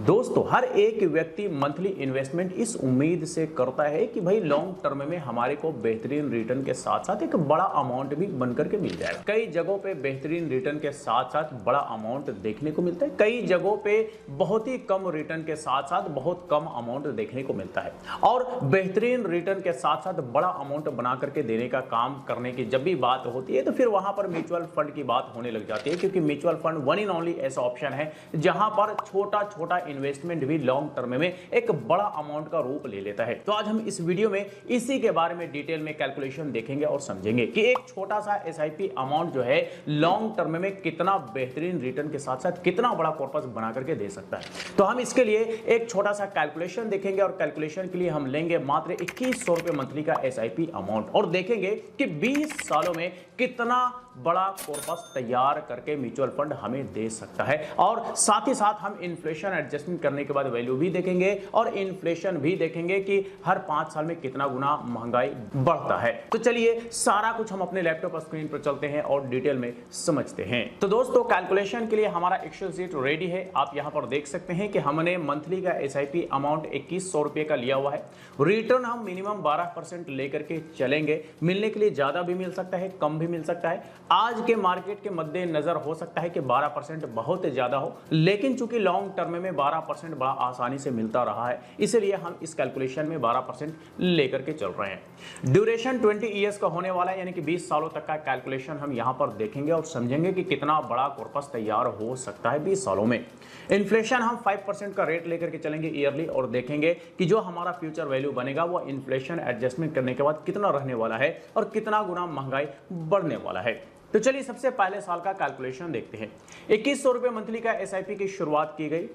दोस्तों, हर एक व्यक्ति मंथली इन्वेस्टमेंट इस उम्मीद से करता है कि भाई लॉन्ग टर्म में हमारे को बेहतरीन रिटर्न के साथ साथ एक बड़ा अमाउंट भी बनकर के मिल जाएगा। कई जगहों पे बेहतरीन रिटर्न के साथ साथ बड़ा अमाउंट देखने को मिलता है, कई जगहों पे बहुत ही कम रिटर्न के साथ साथ बहुत कम अमाउंट देखने को मिलता है। और बेहतरीन रिटर्न के साथ साथ बड़ा अमाउंट बना करके देने का काम करने की जब भी बात होती है तो फिर वहां पर म्यूचुअल फंड की बात होने लग जाती है, क्योंकि mutual fund one in only ऐसा ऑप्शन है जहां पर छोटा छोटा इन्वेस्टमेंट भी लॉन्ग टर्म में एक बड़ा अमाउंट का रूप ले लेता है। तो आज हम इस वीडियो में इसी के बारे में डिटेल में कैलकुलेशन देखेंगे और समझेंगे कि एक छोटा सा एसआईपी अमाउंट जो है लॉन्ग टर्म में कितना बेहतरीन रिटर्न के साथ साथ कितना बड़ा कॉर्पस बना करके दे सकता है। तो हम इसके लिए एक छोटा सा कैलकुलेशन देखेंगे और कैलकुलेशन के लिए हम लेंगे मात्र 2100 रुपए मंथली का एसआईपी अमाउंट और देखेंगे कि 20 सालों में कितना बड़ा कॉर्पस तैयार करके म्यूचुअल फंड हमें दे सकता है। और साथ ही साथ हम इन्फ्लेशन एडजस्टमेंट करने के बाद वैल्यू भी देखेंगे और इन्फ्लेशन भी देखेंगे कि हर 5 साल में कितना गुना महंगाई बढ़ता है। तो चलिए सारा कुछ हम अपने लैपटॉप स्क्रीन पर चलते हैं और डिटेल में समझते हैं। तो दोस्तों, कैलकुलेशन के लिए हमारा एक्सेल शीट रेडी है। आप यहां पर देख सकते हैं कि हमने मंथली का एसआईपी अमाउंट 2100 रुपए का लिया हुआ है। रिटर्न हम मिनिमम 12% लेकर के चलेंगे। मिलने के लिए ज्यादा भी मिल सकता है, कम भी मिल सकता है। आज के मार्केट के मद्देनजर हो सकता है कि 12% बहुत ज्यादा हो, लेकिन चूंकि लॉन्ग टर्म में 12% बड़ा आसानी से मिलता रहा है, इसलिए हम इस कैलकुलेशन में 12% लेकर के चल रहे हैं। ड्यूरेशन 20 ईयर्स का होने वाला है, यानी कि 20 सालों तक का कैलकुलेशन हम यहां पर देखेंगे और समझेंगे कि कितना बड़ा कॉर्पस तैयार हो सकता है 20 सालों में। इन्फ्लेशन हम 5% का रेट लेकर के चलेंगे ईयरली और देखेंगे कि जो हमारा फ्यूचर वैल्यू बनेगा वो इन्फ्लेशन एडजस्टमेंट करने के बाद कितना रहने वाला है और कितना गुना महंगाई बढ़ने वाला है। तो चलिए सबसे पहले साल का कैलकुलेशन देखते हैं। 2100 रुपए मंथली का एसआईपी की शुरुआत की गई।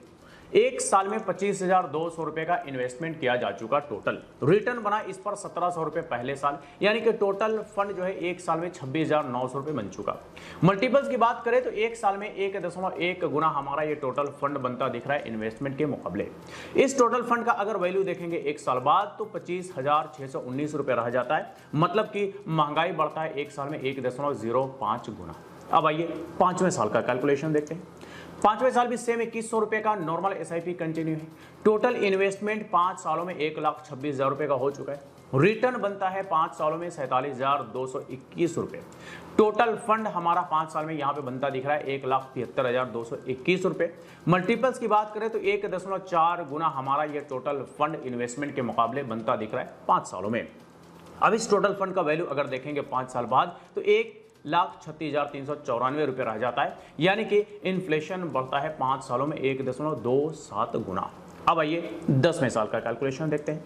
एक साल में 25,200 रुपए का इन्वेस्टमेंट किया जा चुका। टोटल रिटर्न बना इस पर 1700 रुपए पहले साल, यानी कि टोटल फंड जो है एक साल में 26,900 रुपए बन चुका। मल्टीपल्स की बात करें तो एक साल में 1.1 गुना हमारा ये टोटल फंड बनता दिख रहा है इन्वेस्टमेंट के मुकाबले। इस टोटल फंड का अगर वैल्यू देखेंगे एक साल बाद तो 25,619 रुपए रह जाता है। मतलब कि महंगाई बढ़ता है एक साल में 1.05 गुना। अब आइए 5वें साल का कैलकुलेशन देखते हैं। 5वें साल भी सेम 2100 रुपए का नॉर्मल एसआईपी कंटिन्यू है। टोटल इन्वेस्टमेंट 5 सालों में 1,26,000 रुपए का हो चुका है। रिटर्न बनता है 5 सालों में 47,221 रुपए। टोटल फंड हमारा 5 साल में यहां पे बनता दिख रहा है 1,73,221 रुपए। मल्टीपल्स की बात करें तो 1.4 गुना हमारा ये टोटल फंड इन्वेस्टमेंट के मुकाबले बनता दिख रहा है 5 सालों में। अब इस टोटल फंड का वैल्यू अगर देखेंगे 5 साल बाद तो 1,36,394 रुपए रह जाता है, यानी कि इन्फ्लेशन बढ़ता है 5 सालों में 1.27 गुना। अब आइए 10वें साल का कैलकुलेशन देखते हैं।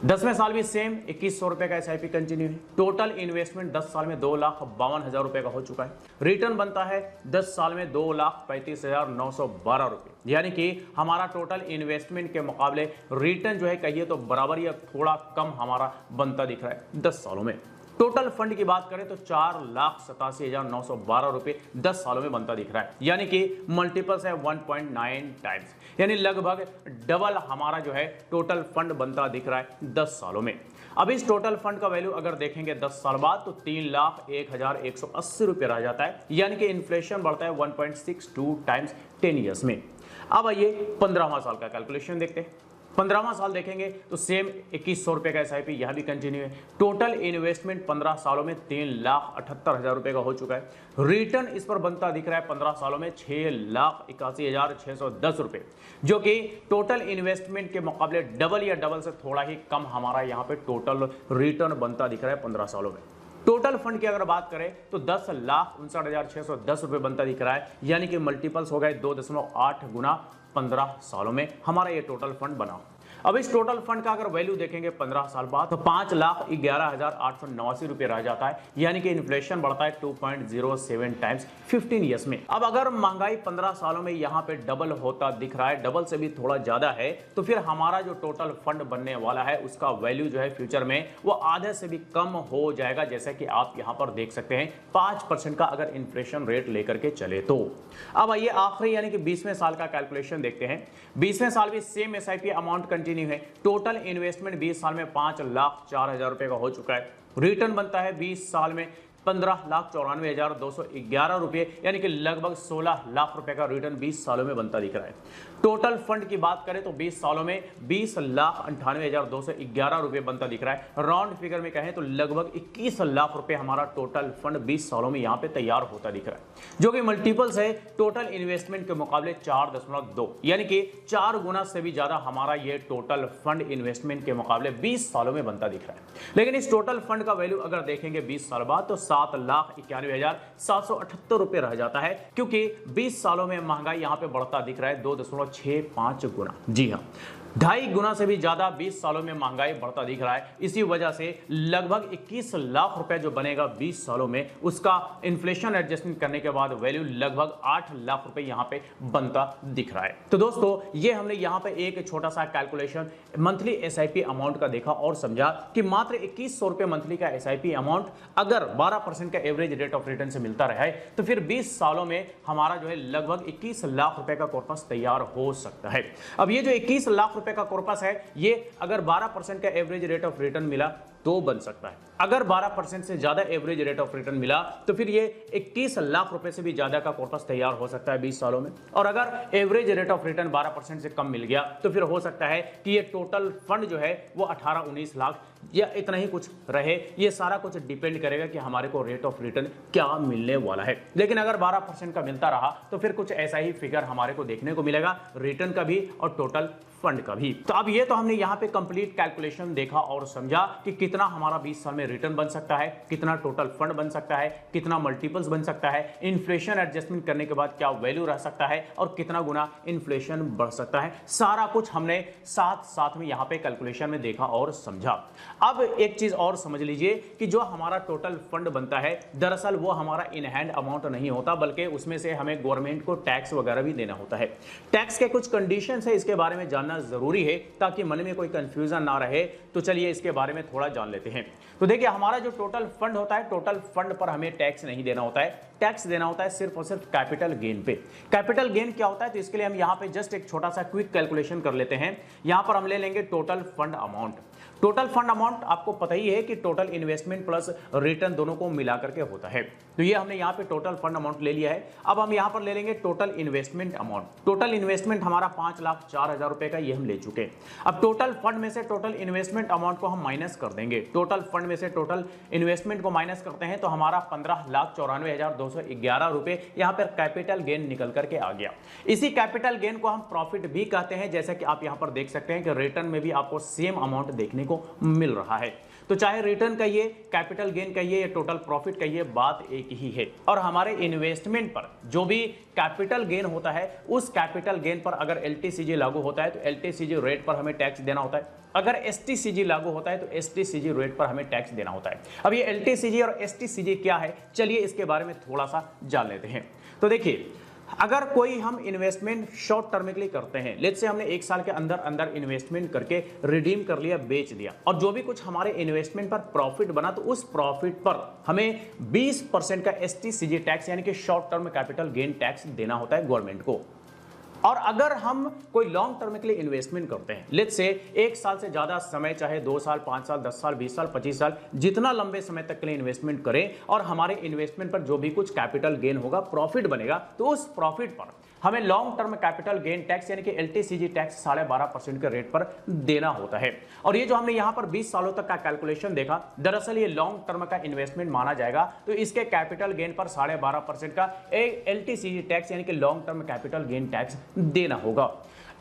10वें साल भी सेम 2100 रुपए का एसआईपी कंटिन्यू है। टोटल इन्वेस्टमेंट 10 साल में 2,52,000 रुपए का हो चुका है। रिटर्न बनता है 10 साल में 2,35,912 रुपए, यानी कि हमारा टोटल इन्वेस्टमेंट के मुकाबले रिटर्न जो है कहिए तो बराबर या थोड़ा कम हमारा बनता दिख रहा है 10 सालों में। टोटल फंड की बात करें तो 4,87,912 रुपए 10 सालों में बनता दिख रहा है, यानी कि मल्टीपल्स है 1.9 टाइम्स, यानी लगभग डबल हमारा जो है टोटल फंड बनता दिख रहा है 10 सालों में। अब इस टोटल फंड का वैल्यू अगर देखेंगे 10 साल बाद तो 3,01,180 रुपए रह जाता है, यानी कि इन्फ्लेशन बढ़ता है 1.62 टाइम्स 10 ईयर्स में। अब आइए 15वां साल का कैलकुलेशन देखते हैं। 15वां साल देखेंगे तो सेम 2100 रुपए का एसआईपी यहां भी कंटिन्यू है। टोटल इन्वेस्टमेंट 15 सालों में 3,78,000 रुपए का हो चुका है। रिटर्न इस पर बनता दिख रहा है 15 सालों में 6,81,610 रुपए, जो कि टोटल इन्वेस्टमेंट के मुकाबले डबल या डबल से थोड़ा ही कम हमारा यहां पे टोटल रिटर्न बनता दिख रहा है 15 सालों में। टोटल फंड की अगर बात करें तो 10,59,610 रुपए बनता दिख रहा है, यानी कि मल्टीपल्स हो गए 2.8 गुना 15 सालों में हमारा ये टोटल फंड बना। अब इस टोटल फंड का अगर वैल्यू देखेंगे 15 साल बाद तो 5,11,889 रुपए रह जाता है, यानी कि इन्फ्लेशन बढ़ता है 2.07 टाइम्स 15 ईयर्स में। अब अगर महंगाई 15 सालों में यहाँ पे डबल होता दिख रहा है, डबल से भी थोड़ा ज्यादा है, तो फिर हमारा जो टोटल फंड बनने वाला है उसका वैल्यू जो है फ्यूचर में वो आधे से भी कम हो जाएगा, जैसा कि आप यहाँ पर देख सकते हैं 5% का अगर इन्फ्लेशन रेट लेकर के चले तो। अब आइए आखिरी यानी कि 20वें साल का कैलकुलेशन देखते हैं। 20वें साल भी सेम एसआईपी अमाउंट कंटिन्यू है। टोटल इन्वेस्टमेंट 20 साल में 5,04,000 रुपए का हो चुका है। रिटर्न बनता है 20 साल में 15,94,211 रुपए, यानी कि लगभग 16 लाख रुपए का रिटर्न 20 सालों में बनता दिख रहा है। टोटल फंड की बात करें तो 20 सालों में 20,98,211 रुपए बनता दिख रहा है। राउंड फिगर में कहें तो लगभग 21 लाख रुपए हमारा टोटल फंड 20 सालों में यहां पे तैयार होता दिख रहा है, जो कि मल्टीपल्स है टोटल इन्वेस्टमेंट के मुकाबले 4.2, यानी कि 4 गुना से भी ज्यादा हमारा ये टोटल फंड इन्वेस्टमेंट के मुकाबले 20 सालों में बनता दिख रहा है। लेकिन इस टोटल फंड का वैल्यू अगर देखेंगे 20 साल बाद तो 7,91,778 रुपए रह जाता है, क्योंकि 20 सालों में महंगाई यहां पे बढ़ता दिख रहा है 2.65 गुना। जी हां, 2.5 गुना से भी ज्यादा 20 सालों में महंगाई बढ़ता दिख रहा है। इसी वजह से लगभग 21 लाख रुपए जो बनेगा 20 सालों में, उसका इन्फ्लेशन एडजस्टमेंट करने के बाद वैल्यू लगभग 8 लाख रुपए यहां पे बनता दिख रहा है। तो दोस्तों, ये हमने यहां पे एक छोटा सा कैलकुलेशन मंथली एसआईपी अमाउंट का देखा और समझा कि मात्र 2100 रुपए मंथली का एसआईपी अमाउंट अगर 12% का एवरेज रेट ऑफ रिटर्न से मिलता रहा है तो फिर 20 सालों में हमारा जो है लगभग 21 लाख रुपए का कॉर्पस तैयार हो सकता है। अब ये जो 21 लाख रुपए का कॉर्पस है, ये अगर 12% का एवरेज रेट ऑफ रिटर्न मिला तो बन सकता है। अगर 12% से ज्यादा एवरेज रेट ऑफ रिटर्न मिला तो फिर ये 21 लाख रुपए से भी ज्यादा का कॉर्पस तैयार हो सकता है 20 सालों में। और अगर एवरेज रेट ऑफ रिटर्न 12% से कम मिल गया तो फिर हो सकता है कि ये टोटल फंड जो है वो 18-19 लाख या इतना ही कुछ रहे। ये सारा कुछ डिपेंड करेगा कि हमारे को रेट ऑफ रिटर्न क्या मिलने वाला है। लेकिन अगर 12% का मिलता रहा तो फिर कुछ ऐसा ही फिगर हमारे को देखने को मिलेगा, रिटर्न का भी और टोटल फंड का भी। तो अब ये तो हमने यहाँ पे कंप्लीट कैलकुलेशन देखा और समझा कि कितना हमारा 20 साल में रिटर्न बन सकता है, कितना टोटल फंड बन सकता है, कितना मल्टीपल्स बन सकता है, इन्फ्लेशन एडजस्टमेंट करने के बाद क्या वैल्यू रह सकता है और कितना गुना इन्फ्लेशन बढ़ सकता है। सारा कुछ हमने साथ साथ में यहाँ पे कैलकुलेशन में देखा और समझा। अब एक चीज और समझ लीजिए कि जो हमारा टोटल फंड बनता है, दरअसल वो हमारा इन हैंड अमाउंट नहीं होता, बल्कि उसमें से हमें गवर्नमेंट को टैक्स वगैरह भी देना होता है। टैक्स के कुछ कंडीशंस है, इसके बारे में जानना जरूरी है ताकि मन में कोई कंफ्यूजन ना रहे। तो चलिए इसके बारे में थोड़ा जान लेते हैं। तो देखिए, हमारा जो टोटल फंड होता है, टोटल फंड पर हमें टैक्स नहीं देना होता है। टैक्स देना होता है सिर्फ और सिर्फ कैपिटल गेन पे। कैपिटल गेन क्या होता है, तो इसके लिए हम यहां पे जस्ट एक छोटा सा क्विक कैलकुलेशन कर लेते हैं। यहां पर हम ले लेंगे total fund amount. Total fund amount आपको पता ही है कि टोटल इन्वेस्टमेंट प्लस रिटर्न दोनों को मिला करके होता है। तो ये हमने यहाँ पे टोटल फंड अमाउंट ले लिया है। अब हम यहाँ पर ले लेंगे total investment amount. Total investment हमारा 5,04,000 रुपए का ये हम ले चुके हैं। अब टोटल फंड में से टोटल इन्वेस्टमेंट अमाउंट को हम माइनस कर देंगे। टोटल फंड में से टोटल इन्वेस्टमेंट को माइनस करते हैं तो हमारा 15,94,211 रुपए यहाँ पर कैपिटल गेन निकल करके आ गया। इसी कैपिटल गेन को हम प्रॉफिट भी कहते हैं, जैसा कि आप यहाँ पर देख सकते हैं कि रिटर्न में भी आपको सेम अमाउंट देखने को मिल रहा है। तो चाहे रिटर्न कहिए, कैपिटल गेन कहिए या टोटल प्रॉफिट कहिए, बात एक ही है। और हमारे इन्वेस्टमेंट पर जो भी कैपिटल गेन होता है, उस कैपिटल गेन पर अगर एलटीसीजी लागू होता है तो एलटीसीजी रेट पर हमें टैक्स देना होता है। अगर एसटीसीजी लागू होता है तो एसटीसीजी रेट पर हमें टैक्स देना होता है। अब ये एलटीसीजी और एसटीसीजी क्या है, चलिए इसके बारे में थोड़ा सा जान लेते हैं। तो देखिए, अगर कोई हम इन्वेस्टमेंट शॉर्ट टर्म के लिए करते हैं, लेट्स से हमने 1 साल के अंदर अंदर इन्वेस्टमेंट करके रिडीम कर लिया, बेच दिया, और जो भी कुछ हमारे इन्वेस्टमेंट पर प्रॉफिट बना तो उस प्रॉफिट पर हमें 20% का एसटीसीजी टैक्स यानी कि short term capital gain tax देना होता है गवर्नमेंट को। और अगर हम कोई लॉन्ग टर्म के लिए इन्वेस्टमेंट करते हैं, लेट्स से 1 साल से ज्यादा समय, चाहे 2 साल, 5 साल, 10 साल, 20 साल, 25 साल, जितना लंबे समय तक के लिए इन्वेस्टमेंट करें और हमारे इन्वेस्टमेंट पर जो भी कुछ कैपिटल गेन होगा, प्रॉफिट बनेगा, तो उस प्रॉफिट पर हमें long term capital gain tax यानी कि एलटीसीजी टैक्स 12.5% के रेट पर देना होता है। और ये जो हमने यहां पर 20 सालों तक का कैलकुलेशन देखा, दरअसल ये लॉन्ग टर्म का इन्वेस्टमेंट माना जाएगा, तो इसके कैपिटल गेन पर 12.5% का एलटीसीजी टैक्स यानी कि long term capital gain tax देना होगा।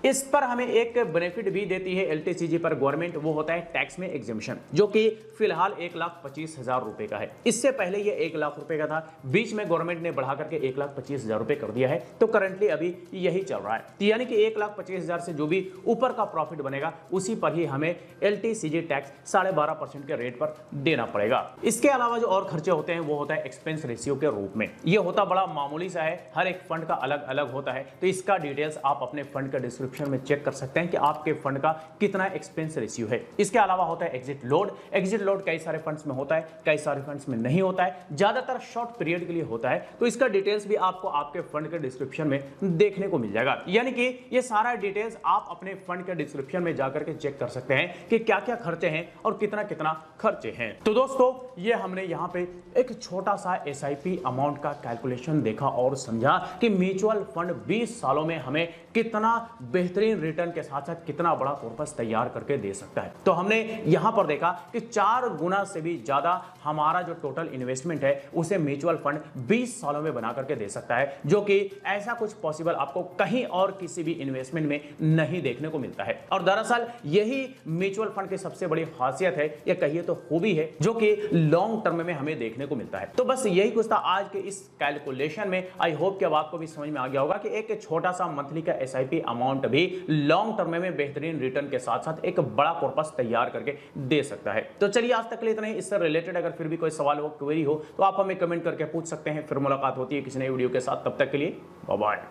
इस पर हमें एक बेनिफिट भी देती है एलटीसीजी पर गवर्नमेंट, वो होता है टैक्स में एग्जेम्पशन, जो कि फिलहाल 1,25,000 रुपए का है। इससे पहले ये 1 लाख रुपए का था, बीच में गवर्नमेंट ने बढ़ा करके 1,25,000 रुपए कर दिया है। तो करंटली अभी यही चल रहा है, यानी कि 1,25,000 से जो भी ऊपर का प्रॉफिट बनेगा उसी पर ही हमें एलटीसीजी टैक्स 12.5% के रेट पर देना पड़ेगा। इसके अलावा जो और खर्चे होते हैं वो होता है एक्सपेंस रेशियो के रूप में। ये होता बड़ा मामूली सा है, हर एक फंड का अलग अलग होता है, तो इसका डिटेल्स आप अपने फंड का डिस्क्रिप्शन डिस्क्रिप्शन में चेक कर सकते हैं कि आपके फंड का कितना एक्सपेंस रेशियो है। इसके अलावा होता है एग्जिट लोड। एग्जिट लोड कई सारे फंड्स में होता है, कई सारे फंड्स में नहीं होता है, ज्यादातर शॉर्ट पीरियड के लिए होता है। तो इसका डिटेल्स भी आपको आपके फंड के डिस्क्रिप्शन में देखने को मिल जाएगा। यानी कि ये सारा डिटेल्स आप अपने फंड के डिस्क्रिप्शन में जाकर के चेक कर सकते हैं कि क्या क्या खर्चे हैं और कितना कितना खर्चे हैं। तो दोस्तों ये हमने यहां पे एक छोटा सा एसआईपी अमाउंट का कैलकुलेशन देखा और समझा कि म्यूचुअल फंड 20 सालों में हमें कितना बेहतरीन रिटर्न के साथ साथ कितना बड़ा कॉर्पस तैयार करके दे सकता है। तो हमने यहां पर देखा कि 4 गुना से भी ज्यादा हमारा जो टोटल इन्वेस्टमेंट है उसे म्यूचुअल फंड 20 सालों में बना करके दे सकता है, जो कि ऐसा कुछ पॉसिबल आपको कहीं और किसी भी इन्वेस्टमेंट में नहीं देखने को मिलता है। और दरअसल यही म्यूचुअल फंड की सबसे बड़ी खासियत है, या कहिए तो खूबी है, जो कि लॉन्ग टर्म में हमें देखने को मिलता है। तो बस यही कुछ था आज के इस कैलकुलेशन में। आई होप कि अब आपको भी समझ में आ गया होगा कि एक छोटा सा मंथली का एसआईपी अमाउंट भी लॉन्ग टर्म में बेहतरीन रिटर्न के साथ साथ एक बड़ा कॉर्पस तैयार करके दे सकता है। तो चलिए आज तक के लिए इतना ही। इससे रिलेटेड अगर फिर भी कोई सवाल हो, क्वेरी हो, तो आप हमें कमेंट करके पूछ सकते हैं। फिर मुलाकात होती है किसी नई वीडियो के साथ। तब तक के लिए बाय बाय।